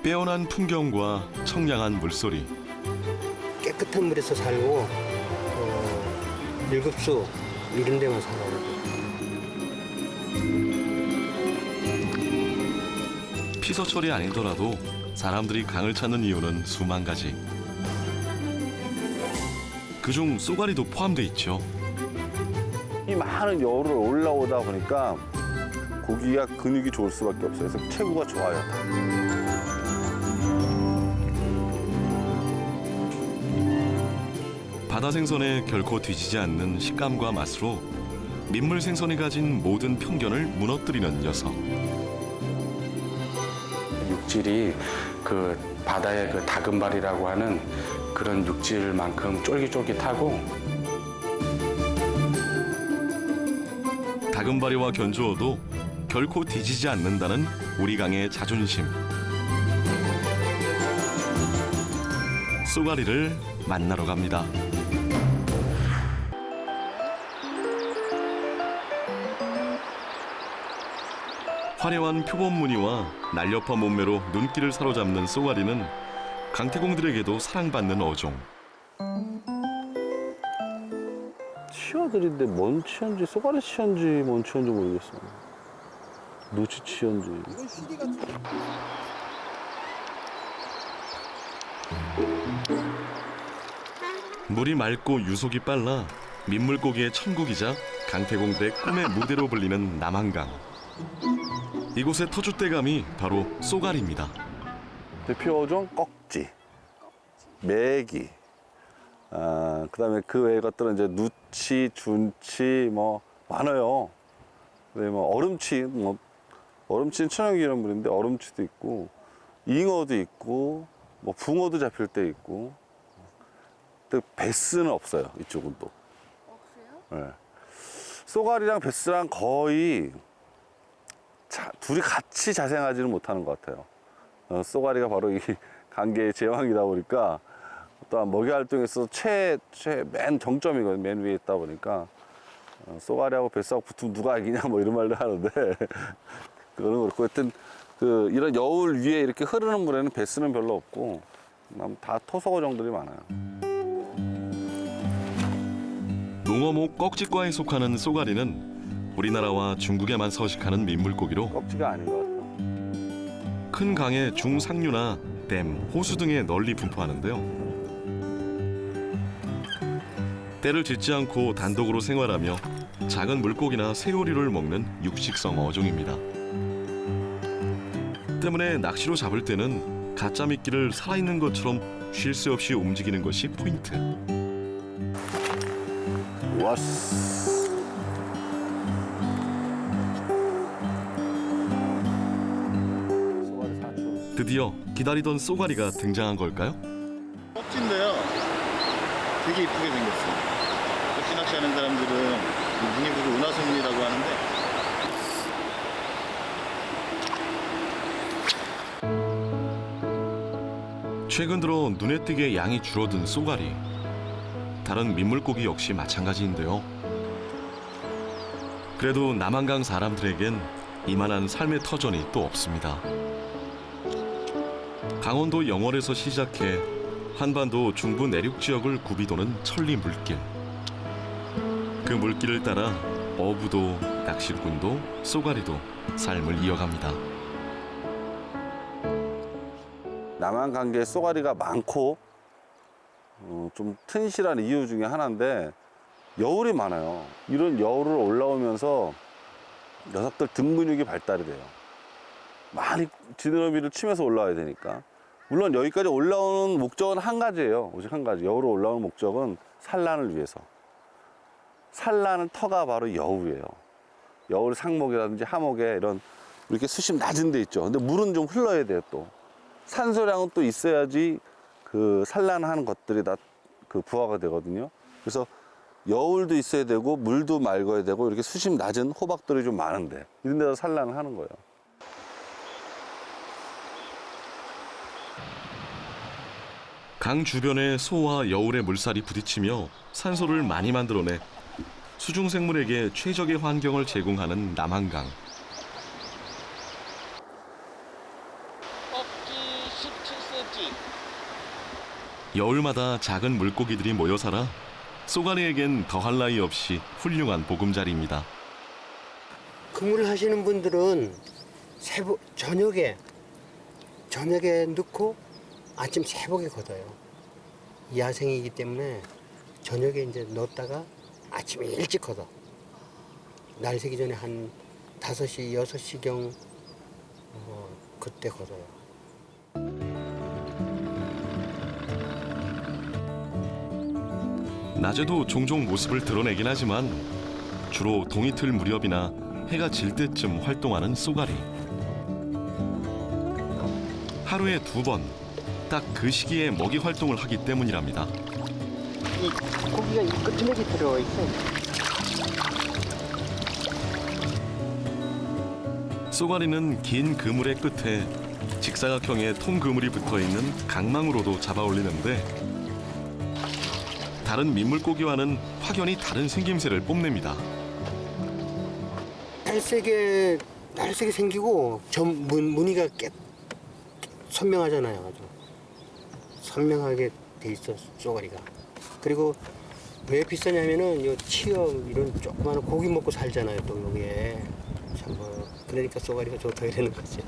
빼어난 풍경과 청량한 물소리. 깨끗한 물에서 살고 일급수 이런 데만 살아요. 피서철이 아니더라도 사람들이 강을 찾는 이유는 수만 가지. 그중 쏘가리도 포함돼 있죠. 이 많은 여울을 올라오다 보니까 고기가 근육이 좋을 수밖에 없어요. 그래서 체구가 좋아요. 바다 생선에 결코 뒤지지 않는 식감과 맛으로 민물 생선이 가진 모든 편견을 무너뜨리는 녀석. 육질이 그 바다의 그 다금발이라고 하는 그런 육질만큼 쫄깃쫄깃하고, 다금바리와 견주어도 결코 뒤지지 않는다는 우리 강의 자존심. 쏘가리를 만나러 갑니다. 화려한 표범 무늬와 날렵한 몸매로 눈길을 사로잡는 쏘가리는 강태공들에게도 사랑받는 어종. 치어들인데 뭔 치어인지, 쏘가리 치어인지 뭔 치어인지 모르겠어. 누치 치어인지. 물이 맑고 유속이 빨라 민물고기의 천국이자 강태공들의 꿈의 무대로 불리는 남한강. 이곳의 터줏대감이 바로 쏘가리입니다. 대표 어종 꺽지, 메기, 그다음에 그 외의 것들은 이제 누치, 준치 뭐 많아요. 그다음에 뭐 얼음치, 얼음치는 천연기념물인데 얼음치도 있고, 잉어도 있고, 뭐 붕어도 잡힐 때 있고. 근데 베스는 없어요. 이쪽은 또. 그래요? 네. 쏘가리랑 베스랑 거의 둘이 같이 자생하지는 못하는 것 같아요. 쏘가리가 바로 이 관계의 제왕이다 보니까 또한 먹이 활동에서 맨 정점이거든요. 맨 위에 있다 보니까 쏘가리하고 베스하고 붙으면 누가 이기냐 뭐 이런 말도 하는데 그거는 그렇고, 하여튼 이런 여울 위에 이렇게 흐르는 물에는 베스는 별로 없고 다 토속어종들이 많아요. 농어목 꺽지과에 속하는 쏘가리는 우리나라와 중국에만 서식하는 민물고기로 꺽지가 아닌 것 같아요. 큰 강의 중상류나 댐, 호수 등에 널리 분포하는데요. 때를 짓지 않고 단독으로 생활하며 작은 물고기나 새오리를 먹는 육식성 어종입니다. 때문에 낚시로 잡을 때는 가짜 미끼를 살아있는 것처럼 쉴 새 없이 움직이는 것이 포인트. 왔어. 쏘가리 사촌. 드디어 기다리던 쏘가리가 등장한 걸까요? 꺽지인데요. 되게 이쁘게 생겼어요. 꺽지 낚시하는 사람들은 무늬부를 은하솜이라고 하는데, 최근 들어 눈에 띄게 양이 줄어든 쏘가리. 다른 민물고기 역시 마찬가지인데요. 그래도 남한강 사람들에겐 이만한 삶의 터전이 또 없습니다. 강원도 영월에서 시작해 한반도 중부 내륙 지역을 굽이도는 천리 물길. 그 물길을 따라 어부도 낚시꾼도 쏘가리도 삶을 이어갑니다. 남한 강계에 쏘가리가 많고 좀 튼실한 이유 중에 하나인데 여울이 많아요. 이런 여울을 올라오면서 녀석들 등 근육이 발달이 돼요. 많이 지느러미를 치면서 올라와야 되니까. 물론 여기까지 올라오는 목적은 한 가지예요. 오직 한 가지. 여울을 올라오는 목적은 산란을 위해서. 산란은 터가 바로 여울이에요. 여울 상목이라든지 하목에 이런 이렇게 수심 낮은 데 있죠. 근데 물은 좀 흘러야 돼요, 또. 산소량은 또 있어야지 그 산란하는 것들이 다 그 부화가 되거든요. 그래서 여울도 있어야 되고 물도 맑아야 되고 이렇게 수심 낮은 호박들이 좀 많은데 이런 데서 산란을 하는 거예요. 강 주변의 소와 여울의 물살이 부딪히며 산소를 많이 만들어내 수중생물에게 최적의 환경을 제공하는 남한강. 꺽지 여울마다 작은 물고기들이 모여 살아 쏘가리에겐 더할 나위 없이 훌륭한 보금자리입니다. 그물을 하시는 분들은 저녁에 넣고 아침 새벽에 걷어요. 야생이기 때문에 저녁에 이제 넣었다가 아침에 일찍 걷어. 날 새기 전에 한 5시, 6시경 그때 걷어요. 낮에도 종종 모습을 드러내긴 하지만 주로 동이틀 무렵이나 해가 질 때쯤 활동하는 쏘가리. 하루에 2번, 딱 그 시기에 먹이 활동을 하기 때문이랍니다. 이 고기가 이 끄트머리 들어가 있어. 쏘가리는 긴 그물의 끝에 직사각형의 통그물이 붙어있는 강망으로도 잡아 올리는데 다른 민물고기와는 확연히 다른 생김새를 뽐냅니다. 날쌔게 생기고 무늬가 선명하잖아요. 아주 선명하게 돼 있어 쏘가리가. 그리고 왜 비싸냐면은 요 치어 이런 조그마한 고기 먹고 살잖아요. 또 여기에 참 그러니까 쏘가리가 좋다 이러는 거지.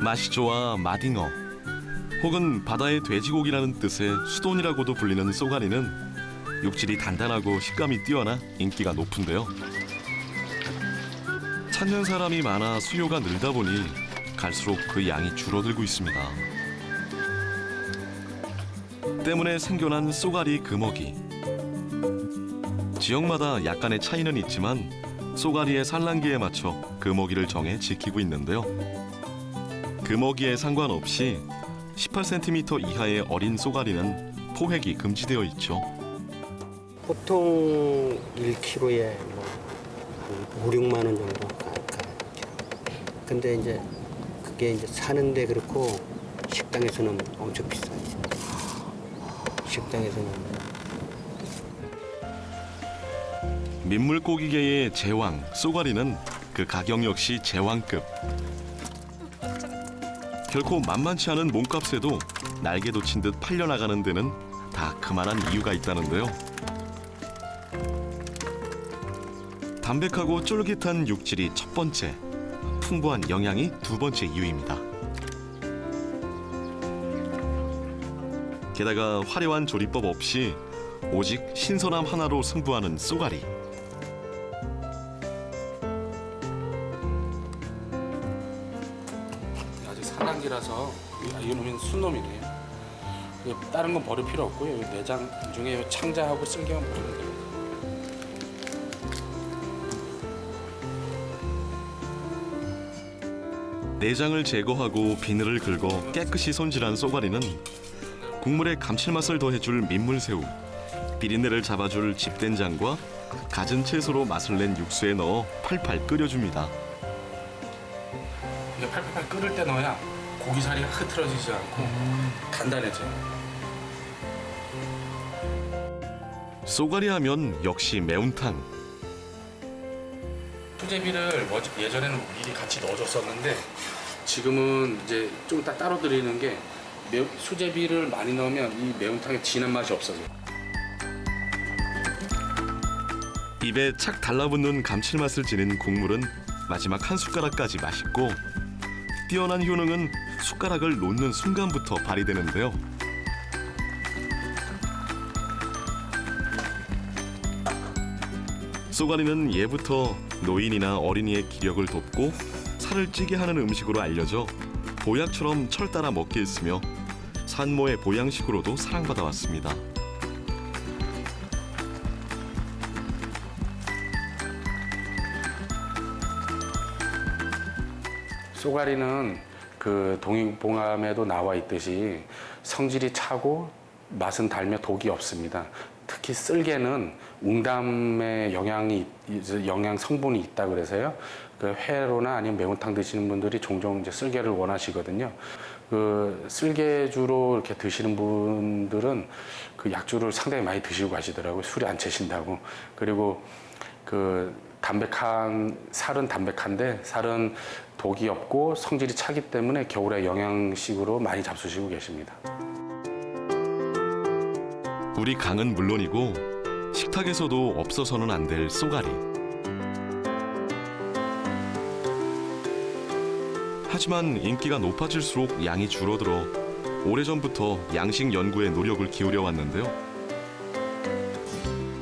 맛이 좋아 마딩어 혹은 바다의 돼지고기라는 뜻의 수돈이라고도 불리는 쏘가리는 육질이 단단하고 식감이 뛰어나 인기가 높은데요. 찾는 사람이 많아 수요가 늘다 보니 갈수록 그 양이 줄어들고 있습니다. 때문에 생겨난 쏘가리 금어기. 지역마다 약간의 차이는 있지만 쏘가리의 산란기에 맞춰 금어기를 정해 지키고 있는데요. 금어기에 상관없이 18cm 이하의 어린 쏘가리는 포획이 금지되어 있죠. 보통 1kg에 뭐 5, 6만 원 정도 가요. 근데 이제 그게 이제 사는데 그렇고 식당에서는 엄청 비싸요. 식당에서는. 민물고기계의 제왕 쏘가리는 그 가격 역시 제왕급. 결코 만만치 않은 몸값에도 날개 돋친 듯 팔려나가는 데는 다 그만한 이유가 있다는데요. 담백하고 쫄깃한 육질이 첫 번째, 풍부한 영양이 두 번째 이유입니다. 게다가 화려한 조리법 없이 오직 신선함 하나로 승부하는 쏘가리. 아직 산란기라서 이놈은 순놈이네요. 다른 건 버릴 필요 없고요. 이 내장 중에 이 창자하고 쓸개만 버리면 됩니다. 내장을 제거하고 비늘을 긁어 깨끗이 손질한 쏘가리는 국물에 감칠맛을 더해줄 민물새우, 비린내를 잡아줄 집된장과 갖은 채소로 맛을 낸 육수에 넣어 팔팔 끓여줍니다. 이게 팔팔 끓을 때 넣어야 고기살이 흐트러지지 않고 단단해져요. 쏘가리 하면 역시 매운탕. 수제비를 예전에는 미리 같이 넣어줬었는데 지금은 이제 좀 따로 드리는 게 수제비를 많이 넣으면 이 매운탕에 진한 맛이 없어져요. 입에 착 달라붙는 감칠맛을 지닌 국물은 마지막 한 숟가락까지 맛있고 뛰어난 효능은 숟가락을 놓는 순간부터 발휘되는데요. 쏘가리는 예부터 노인이나 어린이의 기력을 돕고 살을 찌게 하는 음식으로 알려져 보약처럼 철 따라 먹게 했으며 산모의 보양식으로도 사랑받아 왔습니다. 쏘가리는 그 동의보감에도 나와 있듯이 성질이 차고 맛은 달며 독이 없습니다. 특히 쓸개는 웅담의 영양 성분이 있다 그래서요. 그 회로나 아니면 매운탕 드시는 분들이 종종 이제 쓸개를 원하시거든요. 그 쓸개주로 이렇게 드시는 분들은 그 약주를 상당히 많이 드시고 가시더라고요. 술이 안 채신다고. 그리고 그 살은 담백한데 살은 독이 없고 성질이 차기 때문에 겨울에 영양식으로 많이 잡수시고 계십니다. 우리 강은 물론이고 식탁에서도 없어서는 안 될 쏘가리. 하지만 인기가 높아질수록 양이 줄어들어 오래전부터 양식 연구에 노력을 기울여 왔는데요.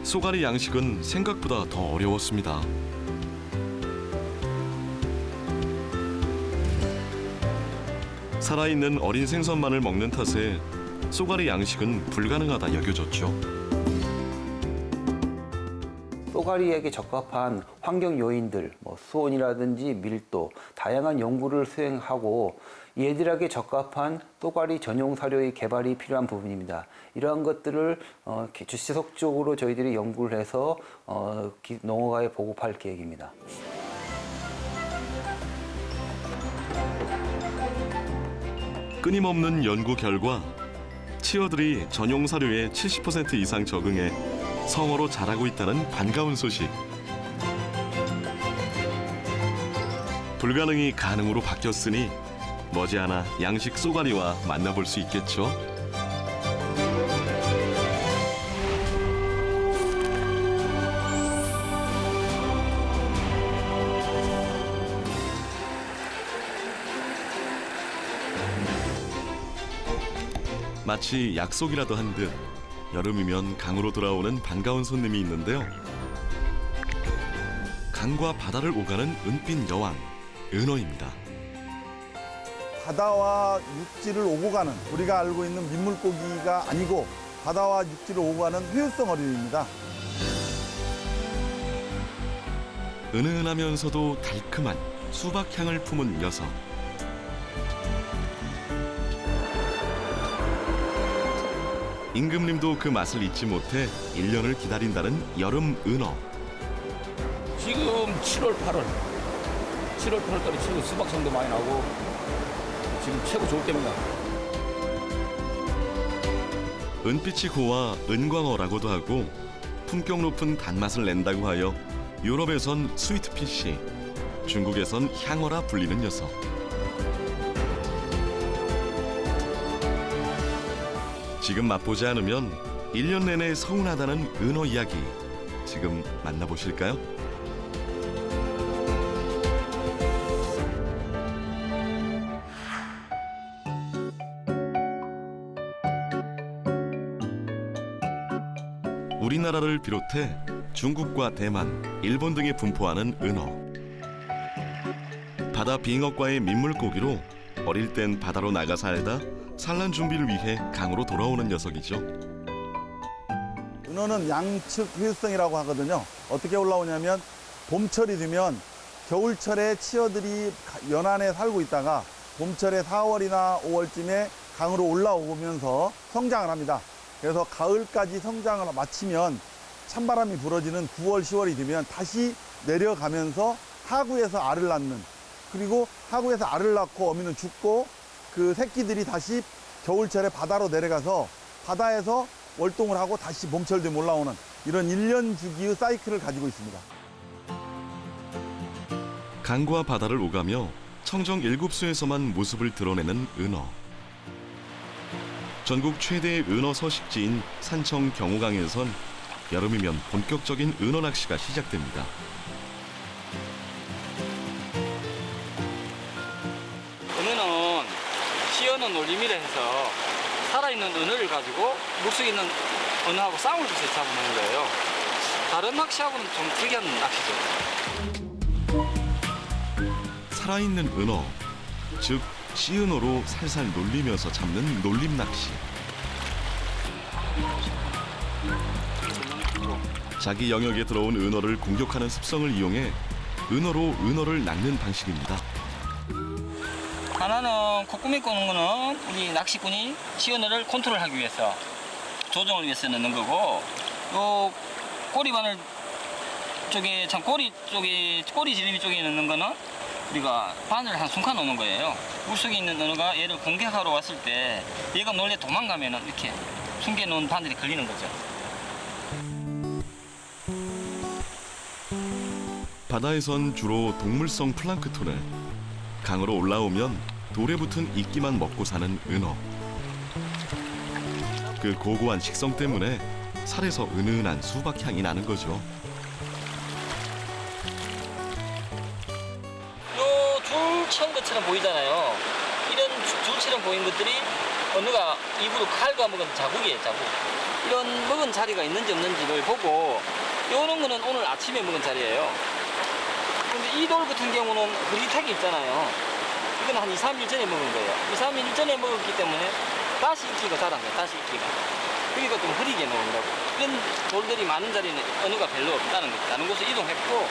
쏘가리 양식은 생각보다 더 어려웠습니다. 살아있는 어린 생선만을 먹는 탓에 쏘가리 양식은 불가능하다 여겨졌죠. 쏘가리에게 적합한 환경 요인들, 수온이라든지 밀도, 다양한 연구를 수행하고 얘들에게 적합한 쏘가리 전용 사료의 개발이 필요한 부분입니다. 이러한 것들을 지속적으로 저희들이 연구를 해서 농어가에 보급할 계획입니다. 끊임없는 연구 결과 치어들이 전용 사료의 70% 이상 적응해 성어로 자라고 있다는 반가운 소식. 불가능이 가능으로 바뀌었으니 머지않아 양식 쏘가리와 만나볼 수 있겠죠. 마치 약속이라도 한 듯 여름이면 강으로 돌아오는 반가운 손님이 있는데요. 강과 바다를 오가는 은빛 여왕, 은어입니다. 바다와 육지를 오고 가는, 우리가 알고 있는 민물고기가 아니고 바다와 육지를 오고 가는 회유성 어류입니다. 은은하면서도 달큼한 수박향을 품은 녀석. 임금님도 그 맛을 잊지 못해 1년을 기다린다는 여름 은어. 지금 7월, 8월달에 지금 수박향도 많이 나고 지금 최고 좋을 때입니다. 은빛이 고와 은광어라고도 하고 품격 높은 단맛을 낸다고 하여 유럽에선 스위트피쉬, 중국에선 향어라 불리는 녀석. 지금 맛보지 않으면 1년 내내 서운하다는 은어 이야기. 지금 만나보실까요? 우리나라를 비롯해 중국과 대만, 일본 등에 분포하는 은어. 바다 빙어과의 민물고기로 어릴 땐 바다로 나가 살다 산란 준비를 위해 강으로 돌아오는 녀석이죠. 은어는 양측 회유성이라고 하거든요. 어떻게 올라오냐면 봄철이 되면 겨울철에 치어들이 연안에 살고 있다가 봄철에 4월이나 5월쯤에 강으로 올라오면서 성장을 합니다. 그래서 가을까지 성장을 마치면 찬바람이 불어지는 9월, 10월이 되면 다시 내려가면서 하구에서 알을 낳는, 그리고 하구에서 알을 낳고 어미는 죽고 그 새끼들이 다시 겨울철에 바다로 내려가서 바다에서 월동을 하고 다시 봄철 되면 올라오는 이런 1년 주기의 사이클을 가지고 있습니다. 강과 바다를 오가며 청정 7수에서만 모습을 드러내는 은어. 전국 최대의 은어 서식지인 산청 경호강에선 여름이면 본격적인 은어 낚시가 시작됩니다. 은어는 치어는 놀림이라 해서 살아있는 은어를 가지고 물속에 있는 은어하고 싸움을 해서 잡아먹는 거예요. 다른 낚시하고는 좀 특이한 낚시죠. 살아있는 은어, 즉 씨은어로 살살 놀리면서 잡는 놀림 낚시. 자기 영역에 들어온 은어를 공격하는 습성을 이용해 은어로 은어를 낚는 방식입니다. 하나는 코꾸미 꼬는 거는 우리 낚시꾼이 치어너를 컨트롤하기 위해서, 조정을 위해서 넣는 거고, 요 꼬리바늘 쪽에, 참 꼬리 쪽에, 꼬리 지름이 쪽에 넣는 거는 우리가 바늘을 한 순간 넣는 거예요. 물속에 있는 은어가 얘를 공격하러 왔을 때 얘가 놀래 도망가면은 이렇게 숨겨놓은 바늘이 걸리는 거죠. 바다에선 주로 동물성 플랑크톤을, 강으로 올라오면 돌에 붙은 이끼만 먹고 사는 은어. 그 고고한 식성 때문에 살에서 은은한 수박 향이 나는 거죠. 요 줄처럼 것처럼 보이잖아요. 이런 줄처럼 보이는 것들이 어느가 입으로 갉아먹은 자국이에요, 자국. 이런 먹은 자리가 있는지 없는지를 보고, 요런 거는 오늘 아침에 먹은 자리예요. 근데 이 돌 같은 경우는 흐릿하게 있잖아요. 이건 한 2, 3일 전에 먹은 거예요. 2, 3일 전에 먹었기 때문에 다시 익기가 자란 거예요, 다시 익기가. 그러니까 좀 흐리게 먹은 거고. 이런 돌들이 많은 자리는 어느가 별로 없다는 거죠. 다른 곳으로 이동했고,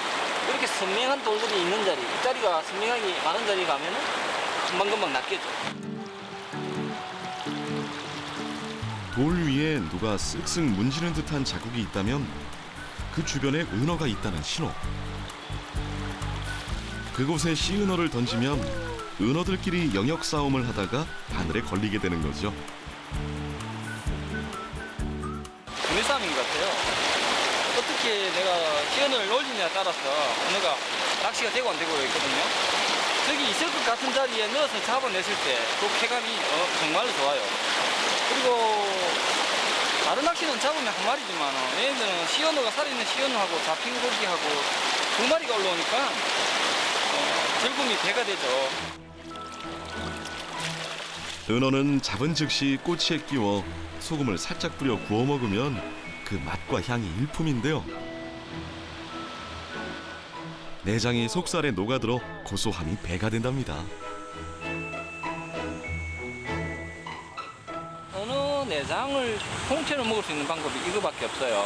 이렇게 선명한 돌들이 있는 자리, 이 자리가 선명하게 많은 자리 가면은 금방금방 낚여져. 돌 위에 누가 쓱쓱 문지른 듯한 자국이 있다면 그 주변에 은어가 있다는 신호. 그곳에 씨은어를 던지면 은어들끼리 영역 싸움을 하다가 바늘에 걸리게 되는 거죠. 구매 싸움인 것 같아요. 어떻게 내가 씨은어를 올리냐에 따라서 은어가 낚시가 되고 안 되고 있거든요. 저기 있을 것 같은 자리에 넣어서 잡아냈을 때 그 쾌감이 정말로 좋아요. 그리고 다른 낚시는 잡으면 한 마리지만 얘네들은 씨은어가 살아있는 씨은어하고 잡힌 고기하고 두 마리가 올라오니까 즐거움이 배가 되죠. 은어는 잡은 즉시 꼬치에 끼워 소금을 살짝 뿌려 구워 먹으면 그 맛과 향이 일품인데요. 내장이 속살에 녹아들어 고소함이 배가 된답니다. 은어 내장을 통째로 먹을 수 있는 방법이 이거밖에 없어요.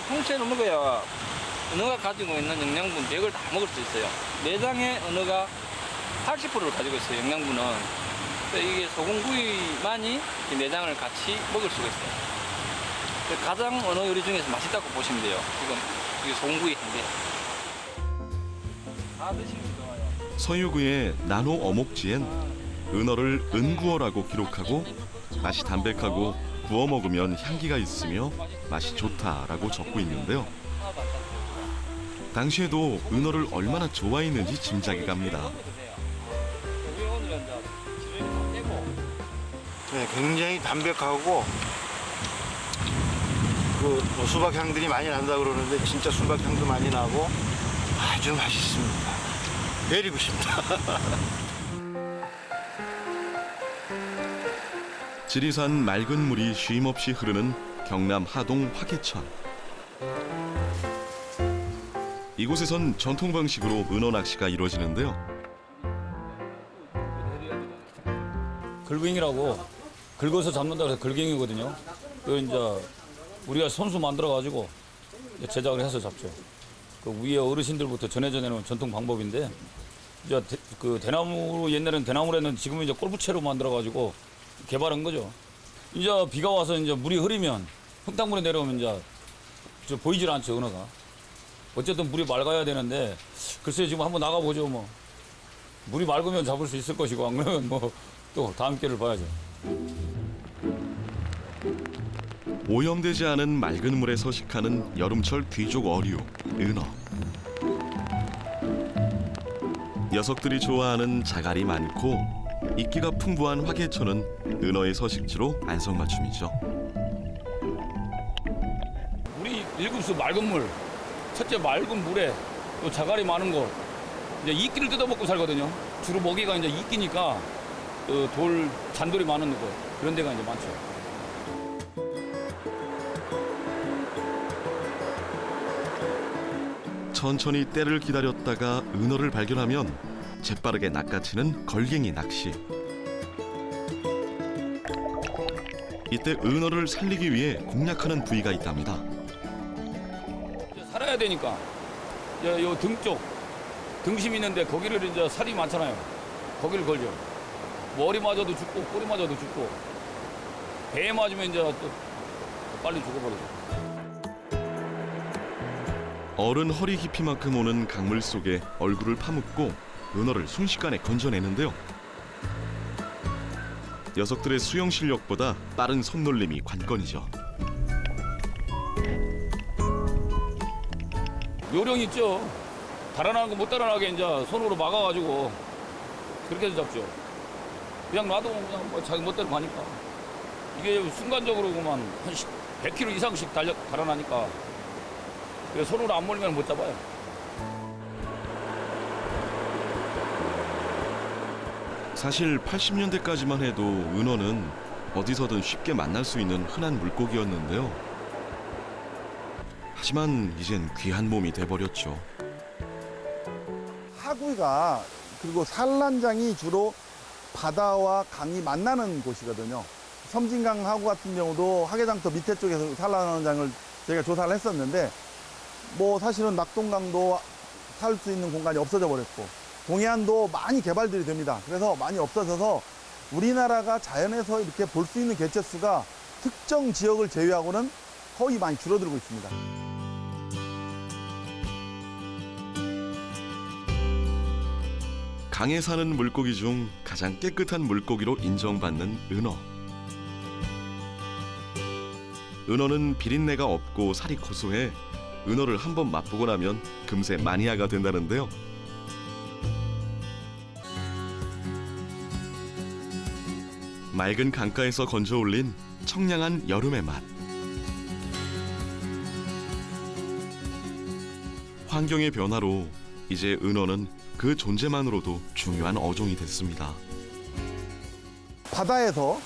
통째로 먹어야 은어가 가지고 있는 영양분 100을 다 먹을 수 있어요. 내장에 은어가 80%를 가지고 있어요, 영양분은. 이게 소금구이만이 이 내장을 같이 먹을 수가 있어요. 가장 은어 요리 중에서 맛있다고 보시면 돼요. 이게 소금구이 한 개. 다 드시면 좋아요. 서유구의 나노 어목지엔 은어를 은구어라고 기록하고 맛이 담백하고 구워 먹으면 향기가 있으며 맛이 좋다라고 적고 있는데요. 당시에도 은어를 얼마나 좋아했는지 짐작이 갑니다. 네, 굉장히 담백하고 그 수박 향들이 많이 난다 그러는데 진짜 수박 향도 많이 나고 아주 맛있습니다. 내리고 싶다. 지리산 맑은 물이 쉼없이 흐르는 경남 하동 화계천. 이곳에선 전통 방식으로 은어 낚시가 이루어지는데요. 글갱이라고 긁어서 잡는다고 해서 글갱이거든요. 그 이제 우리가 손수 만들어 가지고 제작을 해서 잡죠. 그 위에 어르신들부터 전해져 내놓은 전통 방법인데 이제 그 대나무로 옛날에는 대나무로 했는데 지금은 이제 꼴부채로 만들어 가지고 개발한 거죠. 이제 비가 와서 이제 물이 흐리면 흙탕물에 내려오면 이제 보이질 않죠, 은어가. 어쨌든 물이 맑아야 되는데 글쎄 지금 한번 나가 보죠. 뭐 물이 맑으면 잡을 수 있을 것이고 안 그러면 뭐 또 다음 기회를 봐야죠. 오염되지 않은 맑은 물에 서식하는 여름철 귀족 어류 은어. 녀석들이 좋아하는 자갈이 많고 이끼가 풍부한 화계천은 은어의 서식지로 안성맞춤이죠. 물이 일급수 맑은 물, 첫째 맑은 물에 또 자갈이 많은 곳, 이제 이끼를 뜯어먹고 살거든요. 주로 먹이가 이제 이끼니까 돌 잔돌이 많은 곳 그런 데가 이제 많죠. 천천히 때를 기다렸다가 은어를 발견하면 재빠르게 낚아채는 걸갱이 낚시. 이때 은어를 살리기 위해 공략하는 부위가 있답니다. 살아야 되니까 요 등 쪽 등심 있는데 거기를 이제 살이 많잖아요. 거기를 걸죠. 머리 맞아도 죽고 꼬리 맞아도 죽고 배에 맞으면 이제 또 빨리 죽어버리죠. 어른 허리 깊이만큼 오는 강물 속에 얼굴을 파묻고 은어를 순식간에 건져내는데요. 녀석들의 수영 실력보다 빠른 손놀림이 관건이죠. 요령 있죠. 달아나는 거 못 달아나게 이제 손으로 막아가지고 그렇게 해서 잡죠. 그냥 놔두면 그냥 뭐 자기 멋대로 가니까. 이게 순간적으로 그만 한 100km 이상씩 달아나니까. 그래서 손으로 안 몰면 못 잡아요. 사실 80년대까지만 해도 은어는 어디서든 쉽게 만날 수 있는 흔한 물고기였는데요. 하지만 이젠 귀한 몸이 돼버렸죠. 하구가 그리고 산란장이 주로 바다와 강이 만나는 곳이거든요. 섬진강 하구 같은 경우도 하계장터 밑에 쪽에서 산란하는 장을 저희가 조사를 했었는데 뭐 사실은 낙동강도 살 수 있는 공간이 없어져 버렸고 동해안도 많이 개발들이 됩니다. 그래서 많이 없어져서 우리나라가 자연에서 이렇게 볼 수 있는 개체수가 특정 지역을 제외하고는 거의 많이 줄어들고 있습니다. 강에 사는 물고기 중 가장 깨끗한 물고기로 인정받는 은어. 은어는 비린내가 없고 살이 고소해 은어를 한번 맛보고 나면 금세 마니아가 된다는데요. 맑은 강가에서 건져 올린 청량한 여름의 맛. 환경의 변화로 이제 은어는 그 존재만으로도 중요한 어종이 됐습니다. 바다에서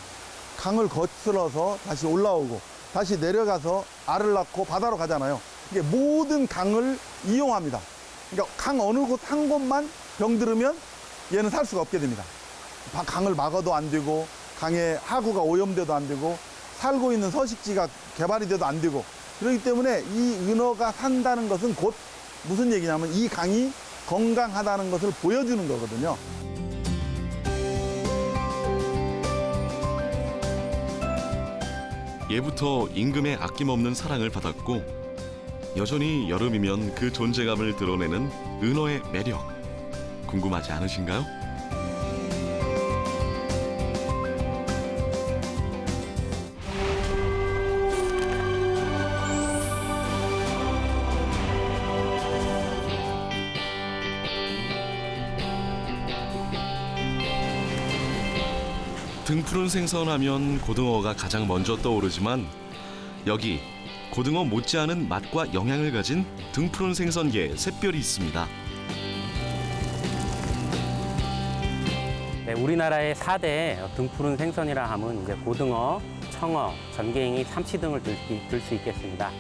강을 거슬러서 다시 올라오고 다시 내려가서 알을 낳고 바다로 가잖아요. 이게 모든 강을 이용합니다. 그러니까 강 어느 곳 한 곳만 병들으면 얘는 살 수가 없게 됩니다. 강을 막아도 안 되고 강에 하구가 오염돼도 안 되고 살고 있는 서식지가 개발이 돼도 안 되고 그렇기 때문에 이 은어가 산다는 것은 곧 무슨 얘기냐면 이 강이 건강하다는 것을 보여주는 거거든요. 예부터 임금의 아낌없는 사랑을 받았고 여전히 여름이면 그 존재감을 드러내는 은어의 매력. 궁금하지 않으신가요? 등푸른 생선하면 고등어가 가장 먼저 떠오르지만 여기 고등어 못지않은 맛과 영양을 가진 등푸른 생선계의 샛별이 있습니다. 네, 우리나라의 4대 등푸른 생선이라 하면 이제 고등어, 청어, 전갱이, 삼치 등을 들 수 있겠습니다.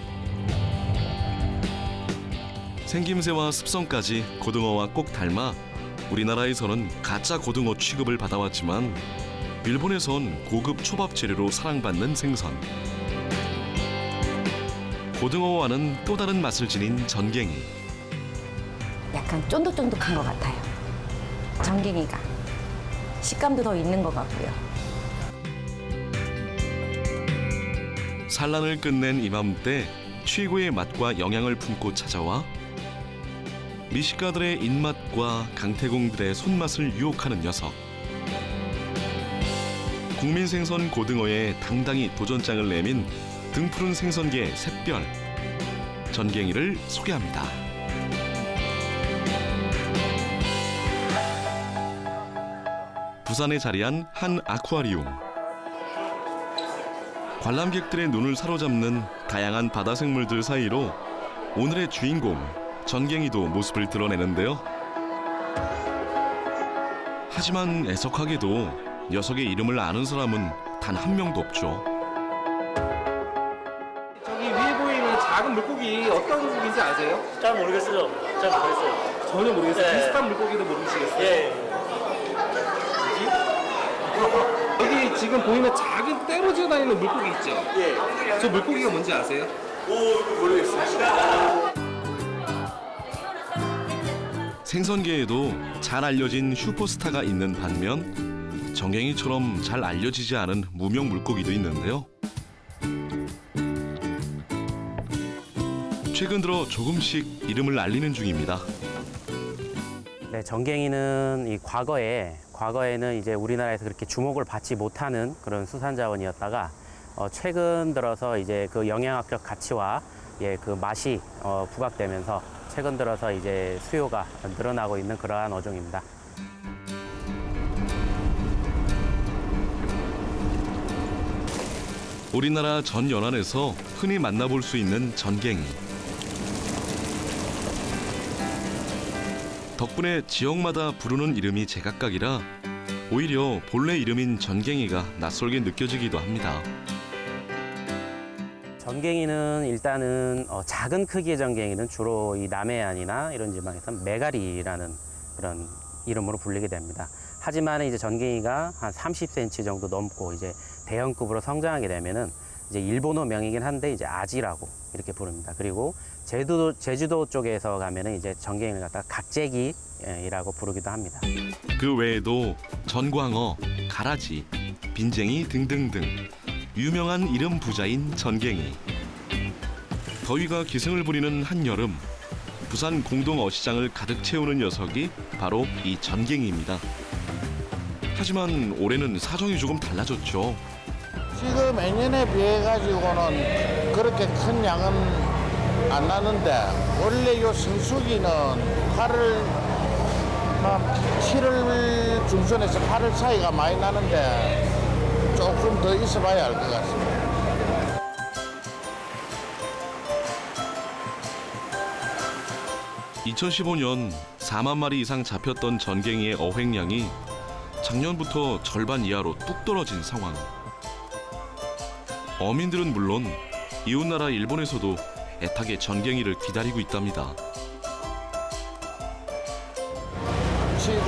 생김새와 습성까지 고등어와 꼭 닮아 우리나라에서는 가짜 고등어 취급을 받아왔지만 일본에선 고급 초밥 재료로 사랑받는 생선. 고등어와는 또 다른 맛을 지닌 전갱이. 약간 쫀득쫀득한 것 같아요. 전갱이가. 식감도 더 있는 것 같고요. 산란을 끝낸 이맘때 최고의 맛과 영양을 품고 찾아와 미식가들의 입맛과 강태공들의 손맛을 유혹하는 녀석. 국민생선 고등어에 당당히 도전장을 내민 등푸른 생선계의 샛별. 전갱이를 소개합니다. 부산에 자리한 한 아쿠아리움. 관람객들의 눈을 사로잡는 다양한 바다 생물들 사이로 오늘의 주인공 전갱이도 모습을 드러내는데요. 하지만 애석하게도 녀석의 이름을 아는 사람은 단 한 명도 없죠. 저기 위에 보이는 작은 물고기 어떤 물고기인지 아세요? 잘 모르겠어요. 잘 모르겠어요. 전혀 모르겠어요. 네. 비슷한 물고기도 모르시겠어요? 예. 여기 지금 보이는 작은 떼로지어 다니는 물고기 있죠? 예. 저 물고기가 뭔지 아세요? 모르겠어요. 생선계에도 잘 알려진 슈퍼스타가 있는 반면 전갱이처럼 잘 알려지지 않은 무명 물고기도 있는데요. 최근 들어 조금씩 이름을 알리는 중입니다. 네, 전갱이는 이 과거에는 이제 우리나라에서 그렇게 주목을 받지 못하는 그런 수산자원이었다가 최근 들어서 이제 그 영양학적 가치와 그 맛이 부각되면서 최근 들어서 이제 수요가 늘어나고 있는 그러한 어종입니다. 우리나라 전 연안에서 흔히 만나볼 수 있는 전갱이. 덕분에 지역마다 부르는 이름이 제각각이라 오히려 본래 이름인 전갱이가 낯설게 느껴지기도 합니다. 전갱이는 일단은 작은 크기의 전갱이는 주로 이 남해안이나 이런 지방에서 메가리라는 그런 이름으로 불리게 됩니다. 하지만 이제 전갱이가 한 30cm 정도 넘고 이제 대형급으로 성장하게 되면은 이제 일본어 명이긴 한데 이제 아지라고 이렇게 부릅니다. 그리고 제주도 쪽에서 가면은 이제 전갱이를 갖다가 각재기라고 부르기도 합니다. 그 외에도 전광어, 가라지, 빈쟁이 등등등 유명한 이름 부자인 전갱이. 더위가 기승을 부리는 한여름, 부산 공동어시장을 가득 채우는 녀석이 바로 이 전갱이입니다. 하지만 올해는 사정이 조금 달라졌죠. 지금 매년에 비해 가지고는 그렇게 큰 양은 안 나는데 원래 요 성수기는 7월 중순에서 8월 사이가 많이 나는데 조금 더 있어봐야 알 것 같습니다. (2015년) 4만 마리 이상 잡혔던 전갱이의 어획량이 작년부터 절반 이하로 뚝 떨어진 상황. 어민들은 물론 이웃나라 일본에서도 애타게 전갱이를 기다리고 있답니다. 지금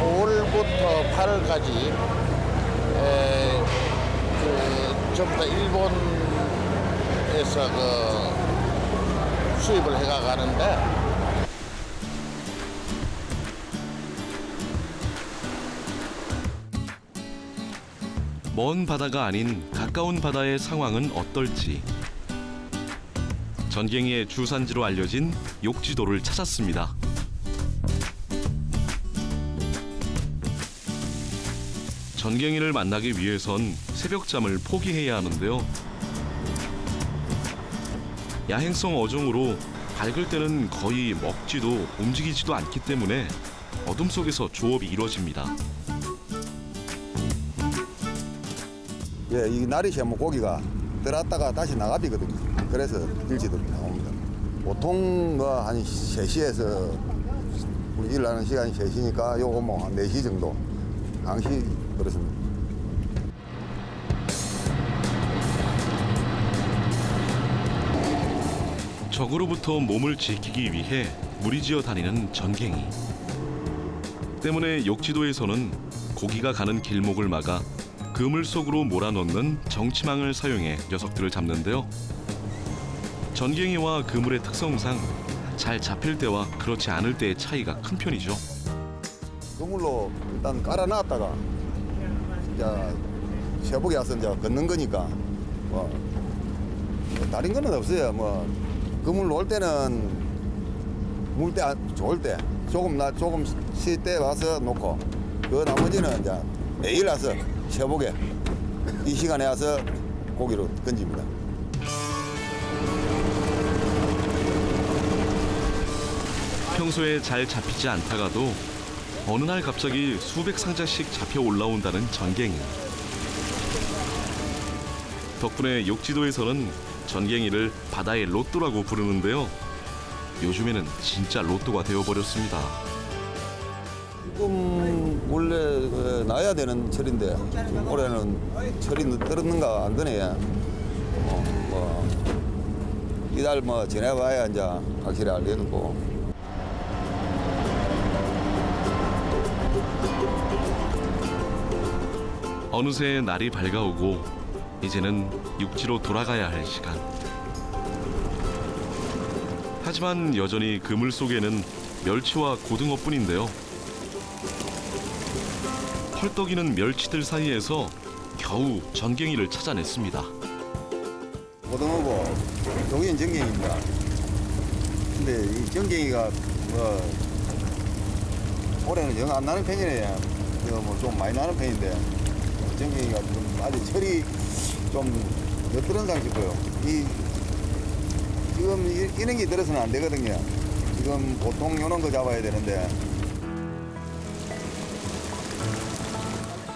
5월부터 8월까지 전부 다 일본에서 수입을 해가 가는데 먼 바다가 아닌 가까운 바다의 상황은 어떨지 전갱이의 주산지로 알려진 욕지도를 찾았습니다. 전갱이를 만나기 위해선 새벽잠을 포기해야 하는데요. 야행성 어종으로 밝을 때는 거의 먹지도 움직이지도 않기 때문에 어둠 속에서 조업이 이루어집니다. 예, 이 날이 새면 고기가 들어왔다가 다시 나가비거든요. 그래서 일찍도 나옵니다. 보통 한 3시에서 우리 일 나는 시간이 3시니까 요거 한 4시 정도, 강시 그렇습니다. 적으로부터 몸을 지키기 위해 무리지어 다니는 전갱이. 때문에 욕지도에서는 고기가 가는 길목을 막아 그물 속으로 몰아넣는 정치망을 사용해 녀석들을 잡는데요. 전갱이와 그물의 특성상 잘 잡힐 때와 그렇지 않을 때의 차이가 큰 편이죠. 그물로 일단 깔아놨다가 이제 새벽에 와서 이제 걷는 거니까 다른 거는 없어요. 그물 놓을 때는 물때 좋을 때 조금 쉴 때 와서 놓고 그 나머지는 이제 매일 와서 새벽에 이 시간에 와서 고기를 던집니다. 평소에 잘 잡히지 않다가도 어느 날 갑자기 수백 상자씩 잡혀 올라온다는 전갱이. 덕분에 욕지도에서는 전갱이를 바다의 로또라고 부르는데요. 요즘에는 진짜 로또가 되어버렸습니다. 지금 원래 나야 되는 철인데 지금 올해는 철이 떨었는가 안 드네. 이달 지내봐야 이제 확실히 알겠고. 어느새 날이 밝아오고 이제는 육지로 돌아가야 할 시간. 하지만 여전히 그물 속에는 멸치와 고등어뿐인데요. 헐떡이는 멸치들 사이에서 겨우 전갱이를 찾아냈습니다. 고등어고 독인 전갱이입니다. 근데 이 전갱이가 올해는 영 안 나는 편이네요. 좀 많이 나는 편인데 전갱이가 좀 아직 철이 좀 엿들은 상 싶어요. 이 지금 이런 게 들어서는 안 되거든요. 지금 보통 요런 거 잡아야 되는데.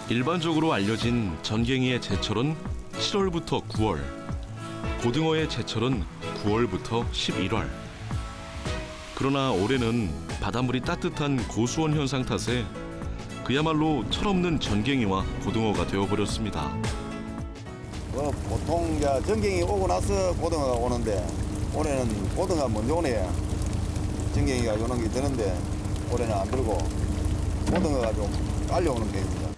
일반적으로 알려진 전갱이의 제철은 7월부터 9월, 고등어의 제철은 9월부터 11월. 그러나 올해는 바닷물이 따뜻한 고수온 현상 탓에 그야말로 철없는 전갱이와 고등어가 되어버렸습니다. 보통 이제 전갱이 오고 나서 고등어가 오는데 올해는 고등어가 먼저 오네요. 전갱이가 요런 게 드는데 올해는 안 들고 고등어가 좀 깔려오는 편입니다.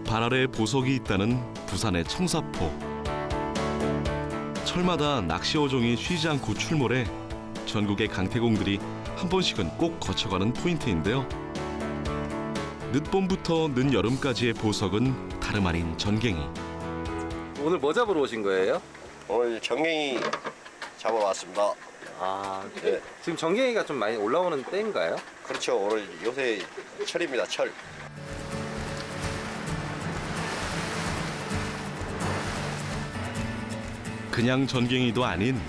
발 아래 보석이 있다는 부산의 청사포. 철마다 낚시 어종이 쉬지 않고 출몰해 전국의 강태공들이 한 번씩은 꼭 거쳐가는 포인트인데요. 늦봄부터 늦여름까지의 보석은 다름 아닌 전갱이. 오늘 뭐 잡으러 오신 거예요? 오늘 전갱이 잡으러 왔습니다. 아, 네. 지금 전갱이가 좀 많이 올라오는 때인가요? 그렇죠. 오늘 요새 철입니다. 철. 그냥 전갱이도 아닌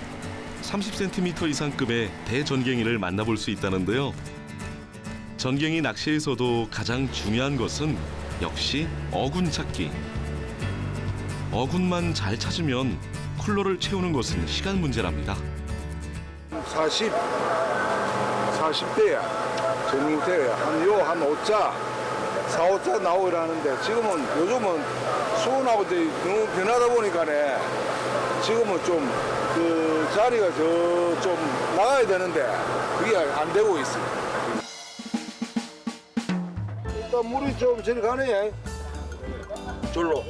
30cm 이상급의 대전갱이를 만나볼 수 있다는데요. 전갱이 낚시에서도 가장 중요한 것은 역시 어군 찾기. 어군만 잘 찾으면 쿨러를 채우는 것은 시간 문제랍니다. 40대야. 전갱태야. 한 5자, 4, 5자 나오라는데 요즘은 수온하고 너무 변하다 보니까네. 지금은 좀 그 자리가 좀 나가야 되는데 그게 안 되고 있습니다. 일단 물이 좀 저리 가네. 절로.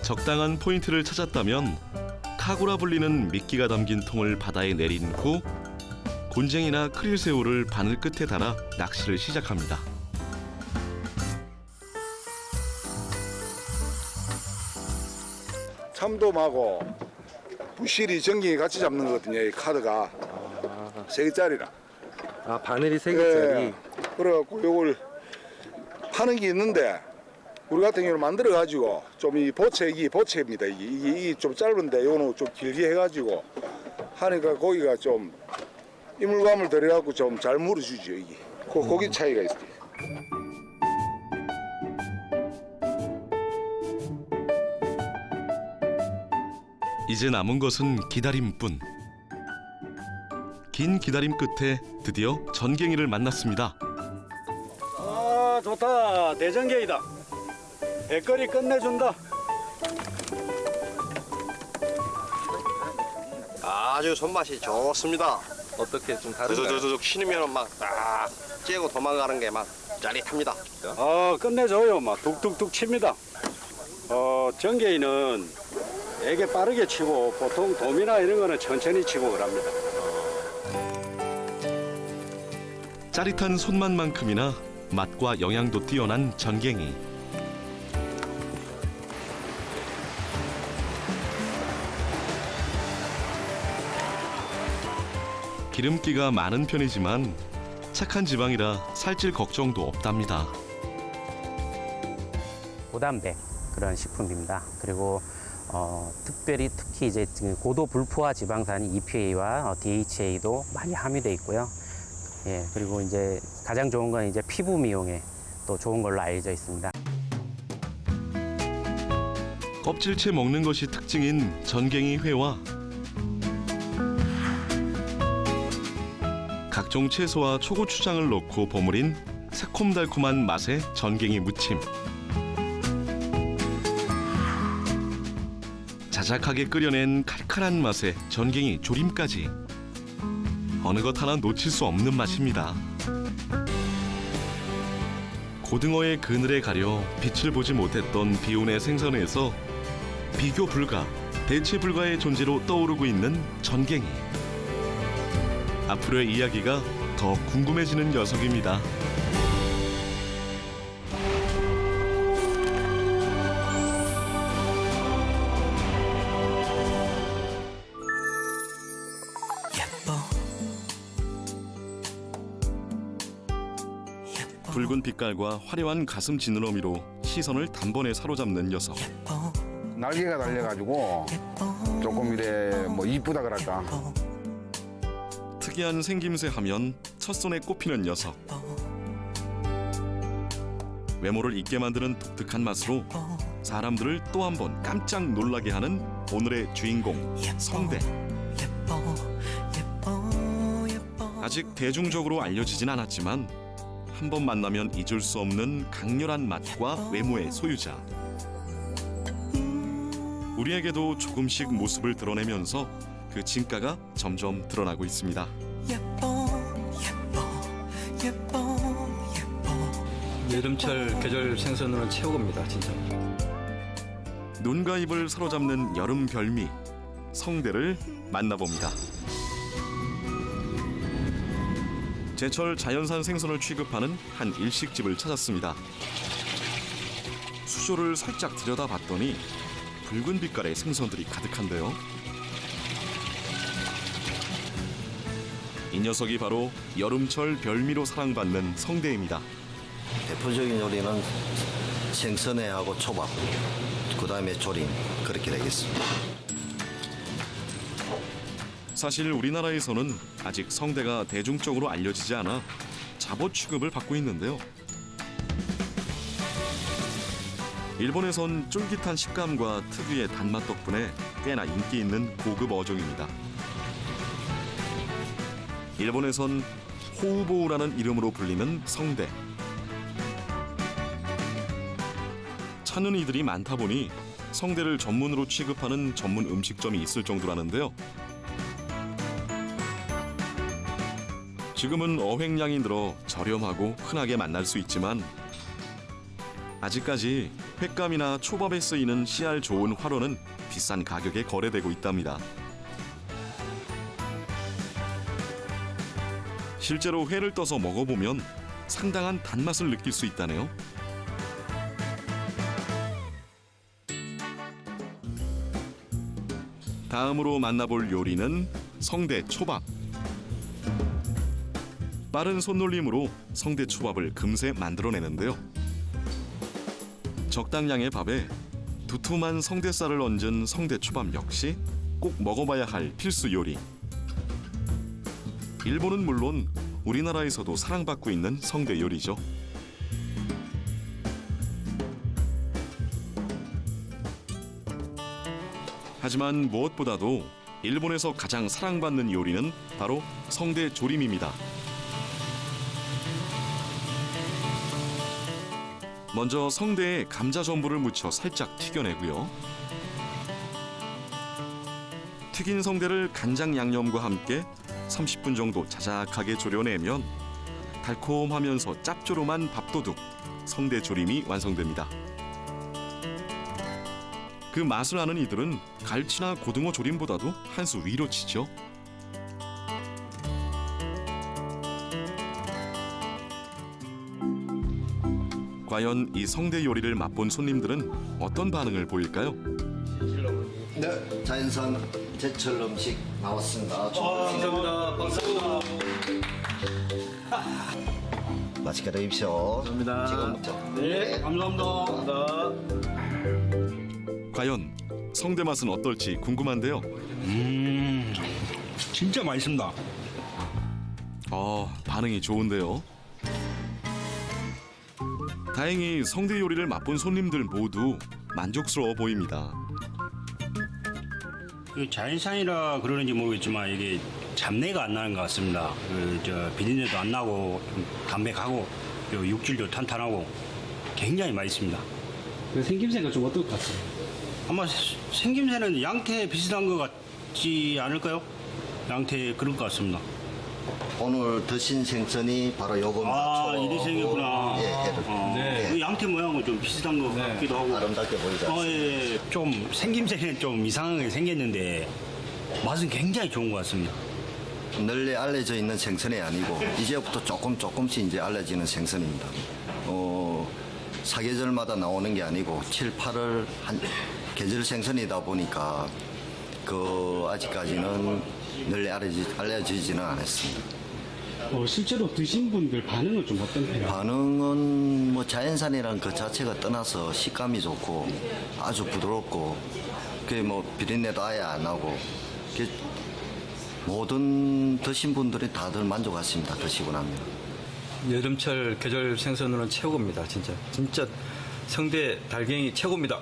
적당한 포인트를 찾았다면 카구라 불리는 미끼가 담긴 통을 바다에 내린 후 곤쟁이나 크릴새우를 바늘 끝에 달아 낚시를 시작합니다. 참돔하고 부실이 전갱이 같이 잡는 거거든요. 이 카드가 3개짜리라. 아, 바늘이 3개짜리. 네. 그래갖고 요걸 파는 게 있는데 우리 같은 경우는 만들어 가지고 좀 이 보채입니다. 이게 좀 짧은데 요거는 좀 길게 해가지고 하니까 고기가 좀 이물감을 들여갖고 좀 잘 물어주죠. 이게 고기 차이가 있어요. 이제 남은 것은 기다림뿐. 긴 기다림 끝에 드디어 전갱이를 만났습니다. 아, 좋다. 대전갱이다. 배거리 끝내준다. 아주 손맛이 좋습니다. 어떻게 좀 다른가요? 두두두둑 신으면 막 딱 째고 도망가는 게 막 짜릿합니다. 끝내줘요. 막 뚝뚝뚝 칩니다. 전갱이는 되게 빠르게 치고 보통 돔이나 이런 거는 천천히 치고 그럽니다. 짜릿한 손맛만큼이나 맛과 영양도 뛰어난 전갱이. 기름기가 많은 편이지만 착한 지방이라 살찔 걱정도 없답니다. 고단백 그런 식품입니다. 그리고 특히 이제 고도 불포화 지방산인 EPA와 DHA도 많이 함유돼 있고요. 예, 그리고 이제 가장 좋은 건 이제 피부 미용에 또 좋은 걸로 알려져 있습니다. 껍질째 먹는 것이 특징인 전갱이 회와 각종 채소와 초고추장을 넣고 버무린 새콤달콤한 맛의 전갱이 무침. 자작하게 끓여낸 칼칼한 맛의 전갱이 조림까지. 어느 것 하나 놓칠 수 없는 맛입니다. 고등어의 그늘에 가려 빛을 보지 못했던 비운의 생선에서 비교 불가, 대체 불가의 존재로 떠오르고 있는 전갱이. 앞으로의 이야기가 더 궁금해지는 녀석입니다. 붉은 빛깔과 화려한 가슴 지느러미로 시선을 단번에 사로잡는 녀석. 날개가 달려가지고 조금 이래 뭐 이쁘다 그럴까. 특이한 생김새 하면 첫손에 꼽히는 녀석. 외모를 잊게 만드는 독특한 맛으로 사람들을 또 한 번 깜짝 놀라게 하는 오늘의 주인공 성대. 아직 대중적으로 알려지진 않았지만 한 번 만나면 잊을 수 없는 강렬한 맛과 외모의 소유자. 우리에게도 조금씩 모습을 드러내면서 그 진가가 점점 드러나고 있습니다. 여름철 계절 생선으로는 최고입니다, 진짜. 눈과 입을 사로잡는 여름 별미 성대를 만나봅니다. 제철 자연산 생선을 취급하는 한 일식집을 찾았습니다. 수조를 살짝 들여다봤더니 붉은 빛깔의 생선들이 가득한데요. 이 녀석이 바로 여름철 별미로 사랑받는 성대입니다. 대표적인 요리는 생선회하고 초밥, 그 다음에 조림 그렇게 되겠습니다. 사실 우리나라에서는 아직 성대가 대중적으로 알려지지 않아 잡어 취급을 받고 있는데요. 일본에선 쫄깃한 식감과 특유의 단맛 덕분에 꽤나 인기 있는 고급 어종입니다. 일본에선 호우보우라는 이름으로 불리는 성대. 찾는 이들이 많다 보니 성대를 전문으로 취급하는 전문 음식점이 있을 정도라는데요. 지금은 어획량이 늘어 저렴하고 흔하게 만날 수 있지만 아직까지 횟감이나 초밥에 쓰이는 씨알 좋은 화로는 비싼 가격에 거래되고 있답니다. 실제로 회를 떠서 먹어보면 상당한 단맛을 느낄 수 있다네요. 다음으로 만나볼 요리는 성대 초밥. 빠른 손놀림으로 성대 초밥을 금세 만들어내는데요. 적당량의 밥에 두툼한 성대살을 얹은 성대 초밥 역시 꼭 먹어봐야 할 필수 요리. 일본은 물론 우리나라에서도 사랑받고 있는 성대 요리죠. 하지만 무엇보다도 일본에서 가장 사랑받는 요리는 바로 성대 조림입니다. 먼저 성대에 감자 전분을 묻혀 살짝 튀겨내고요. 튀긴 성대를 간장 양념과 함께 30분 정도 자작하게 졸여내면 달콤하면서 짭조름한 밥도둑 성대 조림이 완성됩니다. 그 맛을 아는 이들은 갈치나 고등어 조림보다도 한 수 위로 치죠. 과연 이 성대 요리를 맛본 손님들은 어떤 반응을 보일까요? 네, 자연산 제철 음식 나왔습니다. 감사합니다. 감사합니다. 맛있게 드십시오. 감사합니다. 지금 먹죠. 네, 감사합니다. 과연 성대 맛은 어떨지 궁금한데요. 진짜 맛있습니다. 반응이 좋은데요. 다행히 성대 요리를 맛본 손님들 모두 만족스러워 보입니다. 그 자연산이라 그러는지 모르겠지만 이게 잡내가 안 나는 것 같습니다. 비린내도 안 나고 좀 담백하고 육질도 탄탄하고 굉장히 맛있습니다. 그 생김새가 좀 어떨 것 같아요? 아마 생김새는 양태 비슷한 것 같지 않을까요? 양태 그럴 것 같습니다. 오늘 드신 생선이 바로 요겁니다. 이리 생겼구나. 예, 네. 그 양태 모양은 좀 비슷한 것 같기도 하고. 아름답게 보이지 않습니까? 예. 좀 생김새는 좀 이상하게 생겼는데 맛은 굉장히 좋은 것 같습니다. 널리 알려져 있는 생선이 아니고 이제부터 조금씩 이제 알려지는 생선입니다. 사계절마다 나오는 게 아니고 7, 8월 한 계절 생선이다 보니까 아직까지는 널리 알려지지는 않았습니다. 실제로 드신 분들 반응은 좀 어떤가요? 반응은 뭐 자연산이란 그 자체가 떠나서 식감이 좋고 아주 부드럽고 그게 뭐 비린내도 아예 안 나고 그게 모든 드신 분들이 다들 만족하십니다. 드시고 나면. 여름철 계절 생선으로는 최고입니다. 진짜 성대 달갱이 최고입니다.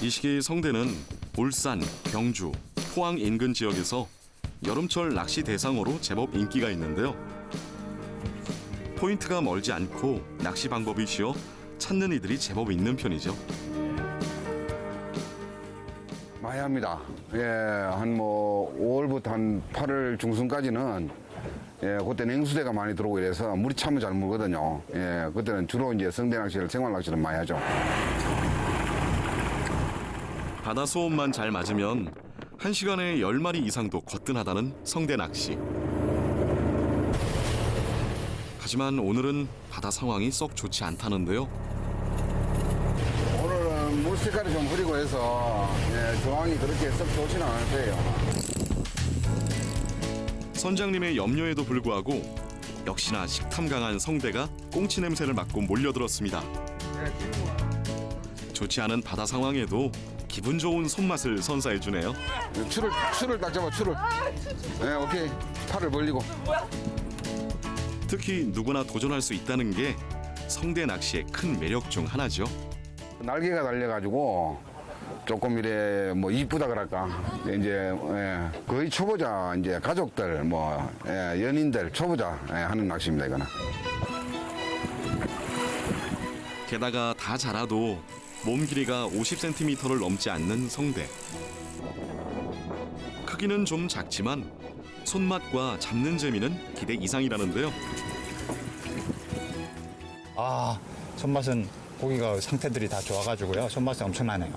이 시기 성대는 울산, 경주, 포항 인근 지역에서 여름철 낚시 대상어로 제법 인기가 있는데요. 포인트가 멀지 않고 낚시 방법이 쉬워 찾는 이들이 제법 있는 편이죠. 많이 합니다. 예, 한 뭐 5월부터 한 8월 중순까지는 그때 냉수대가 많이 들어오고 이래서 물이 차면 잘 물거든요. 예, 그때는 주로 이제 성대 낚시를 생활 낚시를 많이 하죠. 바다 소음만 잘 맞으면 1시간에 10마리 이상도 거뜬하다는 성대 낚시. 하지만 오늘은 바다 상황이 썩 좋지 않다는데요. 오늘은 물 색깔이 좀 흐리고 해서 조항이 그렇게 썩 좋지는 않을 거예요. 선장님의 염려에도 불구하고 역시나 식탐 강한 성대가 꽁치 냄새를 맡고 몰려들었습니다. 좋지 않은 바다 상황에도 기분 좋은 손맛을 선사해주네요. 추를 딱 잡아, 추를. 네, 오케이. 팔을 벌리고. 특히 누구나 도전할 수 있다는 게 성대 낚시의 큰 매력 중 하나죠. 날개가 달려가지고 조금 이래 뭐 이쁘다 그럴까. 이제 거의 초보자 이제 가족들 뭐 연인들 초보자 하는 낚시입니다 이거는. 게다가 다 자라도 몸 길이가 50cm를 넘지 않는 성대. 크기는 좀 작지만 손맛과 잡는 재미는 기대 이상이라는데요. 손맛은 고기가 상태들이 다 좋아가지고요. 손맛이 엄청나네요.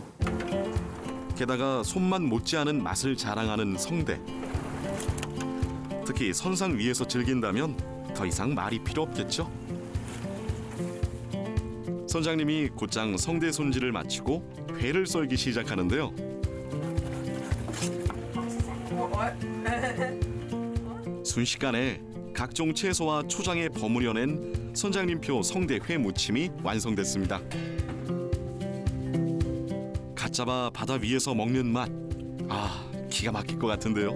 게다가 손맛 못지않은 맛을 자랑하는 성대. 특히 선상 위에서 즐긴다면 더 이상 말이 필요 없겠죠. 선장님이 곧장 성대 손질을 마치고 회를 썰기 시작하는데요. 순식간에 각종 채소와 초장에 버무려낸 선장님표 성대회 무침이 완성됐습니다. 갓 잡아 바다 위에서 먹는 맛, 기가 막힐 것 같은데요.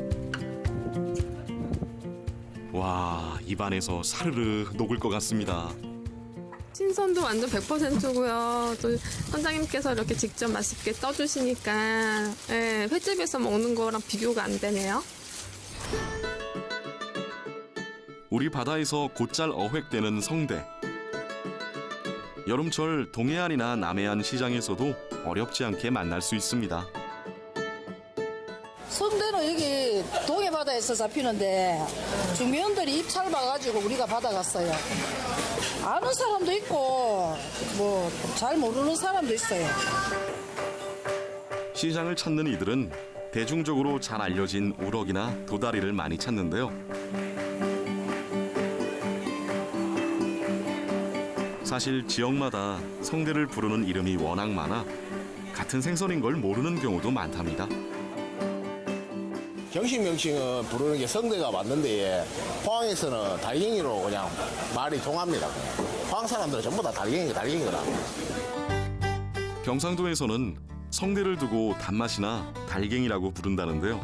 와, 입안에서 사르르 녹을 것 같습니다. 신선도 완전 100%고요. 또 선장님께서 이렇게 직접 맛있게 떠주시니까 횟집에서 먹는 거랑 비교가 안 되네요. 우리 바다에서 곧잘 어획되는 성대. 여름철 동해안이나 남해안 시장에서도 어렵지 않게 만날 수 있습니다. 성대는 여기 동해 바다에서 잡히는데 중매원들이 입찰 봐가지고 우리가 받아갔어요. 아는 사람도 있고 뭐 잘 모르는 사람도 있어요. 시장을 찾는 이들은 대중적으로 잘 알려진 우럭이나 도다리를 많이 찾는데요. 사실 지역마다 성대를 부르는 이름이 워낙 많아 같은 생선인 걸 모르는 경우도 많답니다. 정식 명칭은 부르는 게 성대가 맞는데 포항에서는 달갱이로 그냥 말이 통합니다. 포항 사람들은 전부 다 달갱이더라. 경상도에서는 성대를 두고 단맛이나 달갱이라고 부른다는데요.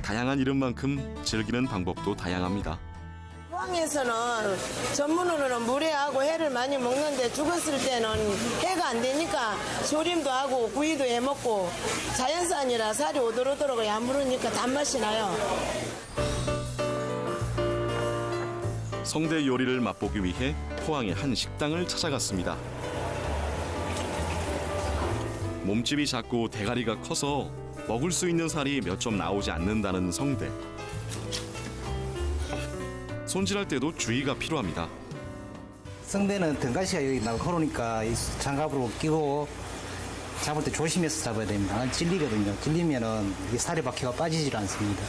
다양한 이름만큼 즐기는 방법도 다양합니다. 포항에서는 전문으로는 물회하고 회를 많이 먹는데 죽었을 때는 회가 안 되니까 조림도 하고 구이도 해 먹고 자연산이라 살이 오돌오돌하고 야무르니까 단맛이 나요. 성대 요리를 맛보기 위해 포항의 한 식당을 찾아갔습니다. 몸집이 작고 대가리가 커서 먹을 수 있는 살이 몇 점 나오지 않는다는 성대. 손질할 때도 주의가 필요합니다. 성대는 등가시가 여기 날카로우니까 장갑으로 끼고 잡을 때 조심해서 잡아야 됩니다. 찔리거든요. 찔리면은 이 살이 박혀가 빠지질 않습니다.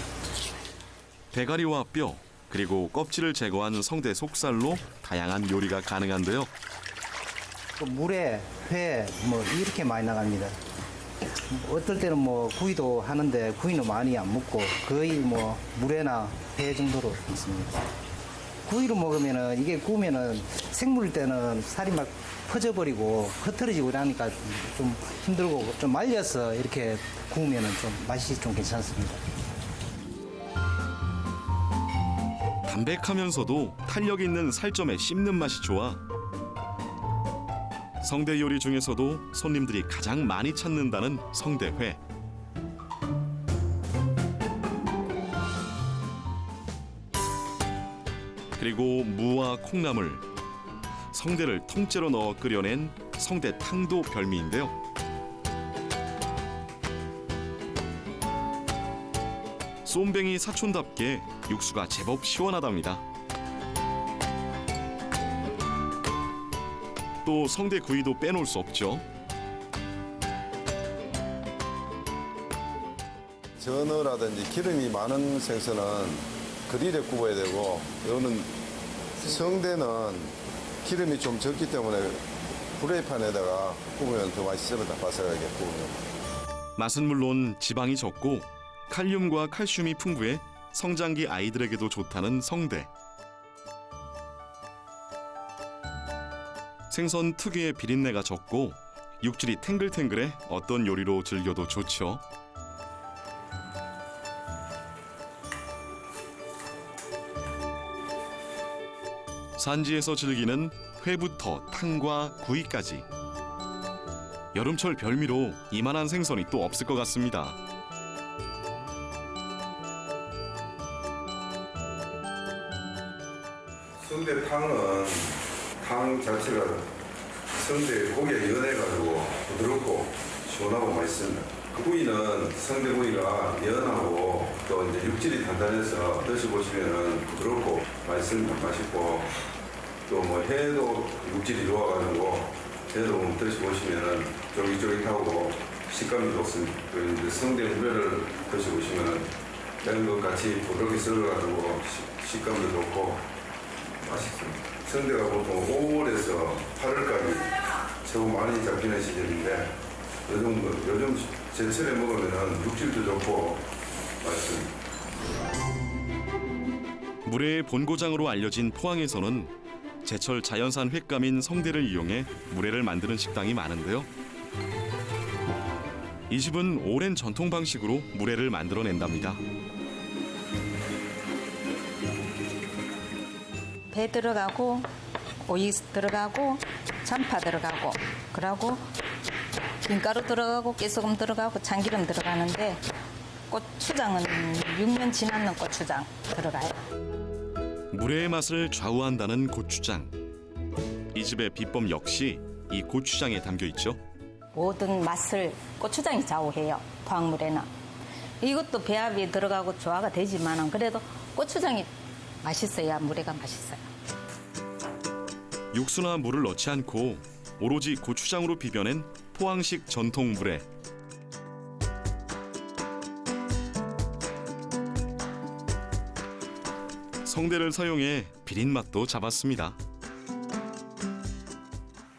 대가리와 뼈, 그리고 껍질을 제거한 성대 속살로 다양한 요리가 가능한데요. 또 물에 회 뭐 이렇게 많이 나갑니다. 어떨 때는 뭐 구이도 하는데 구이는 많이 안 먹고 거의 뭐 물회나 회 정도로 먹습니다. 구이로 먹으면은 이게 구우면은 생물일 때는 살이 막 퍼져버리고 흩어지고 이러니까 좀 힘들고 좀 말려서 이렇게 구우면은 좀 맛이 좀 괜찮습니다. 담백하면서도 탄력 있는 살점에 씹는 맛이 좋아 성대 요리 중에서도 손님들이 가장 많이 찾는다는 성대회. 그리고 무와 콩나물, 성대를 통째로 넣어 끓여낸 성대탕도 별미인데요. 쏨뱅이 사촌답게 육수가 제법 시원하답니다. 또 성대 구이도 빼놓을 수 없죠. 전어라든지 기름이 많은 생선은 그릴에 구워야 되고, 이거는 성대는 기름이 좀 적기 때문에 프라이팬에다가 구우면 더 맛있습니다. 바삭하게 구우면. 맛은 물론 지방이 적고 칼륨과 칼슘이 풍부해 성장기 아이들에게도 좋다는 성대. 생선 특유의 비린내가 적고 육질이 탱글탱글해 어떤 요리로 즐겨도 좋죠. 산지에서 즐기는 회부터 탕과 구이까지. 여름철 별미로 이만한 생선이 또 없을 것 같습니다. 성대탕은 탕 자체가 성대 고기가 연해가지고 부드럽고 시원하고 맛있습니다. 구이는 성대구이가 연하고 또 이제 육질이 단단해서 드셔보시면은 부드럽고 맛있습니다. 맛있고 또 뭐 회도 육질이 좋아가지고 회도 드셔보시면은 쫄깃쫄깃하고 식감이 좋습니다. 그리고 이제 성대 무회를 드셔보시면은 이런 것 같이 부드럽게 썰어가지고 식감도 좋고 맛있습니다. 성대가 보통 5월에서 8월까지 최고 많이 잡히는 시즌인데 요즘 제철에 먹으면 육질도 좋고 맛있습니다. 물회의 본고장으로 알려진 포항에서는 제철 자연산 횟감인 성대를 이용해 물회를 만드는 식당이 많은데요. 이 집은 오랜 전통 방식으로 물회를 만들어낸답니다. 배 들어가고 오이 들어가고 잔파 들어가고 그러고 김가루 들어가고 깨소금 들어가고 참기름 들어가는데 고추장은 6년 지났는 고추장 들어가요. 물회의 맛을 좌우한다는 고추장. 이 집의 비법 역시 이 고추장에 담겨 있죠. 모든 맛을 고추장이 좌우해요. 포항물에는. 이것도 배합이 들어가고 조화가 되지만 그래도 고추장이 맛있어야 물회가 맛있어요. 육수나 물을 넣지 않고 오로지 고추장으로 비벼낸 포항식 전통 물회. 성대를 사용해 비린 맛도 잡았습니다.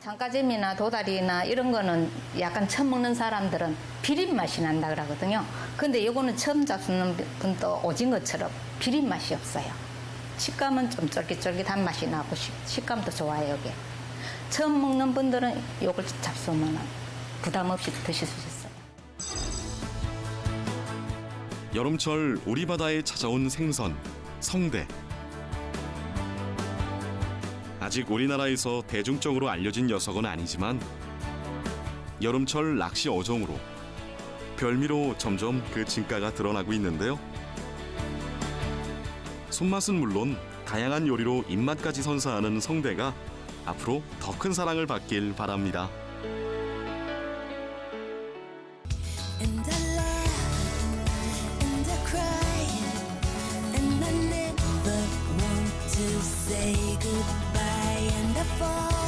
장가잼이나 도다리나 이런 거는 약간 처음 먹는 사람들은 비린 맛이 난다 그러거든요. 근데 이거는 처음 잡수는 분도 오징어처럼 비린 맛이 없어요. 식감은 좀 쫄깃쫄깃한 맛이 나고 식감도 좋아요. 이게 처음 먹는 분들은 이걸 잡수면 부담 없이 드실 수 있어요. 여름철 우리 바다에 찾아온 생선, 성대. 아직 우리나라에서 대중적으로 알려진 녀석은 아니지만 여름철 낚시 어종으로 별미로 점점 그 진가가 드러나고 있는데요. 손맛은 물론 다양한 요리로 입맛까지 선사하는 성대가 앞으로 더 큰 사랑을 받길 바랍니다. And I laugh and I cry and I never want to say goodbye and I fall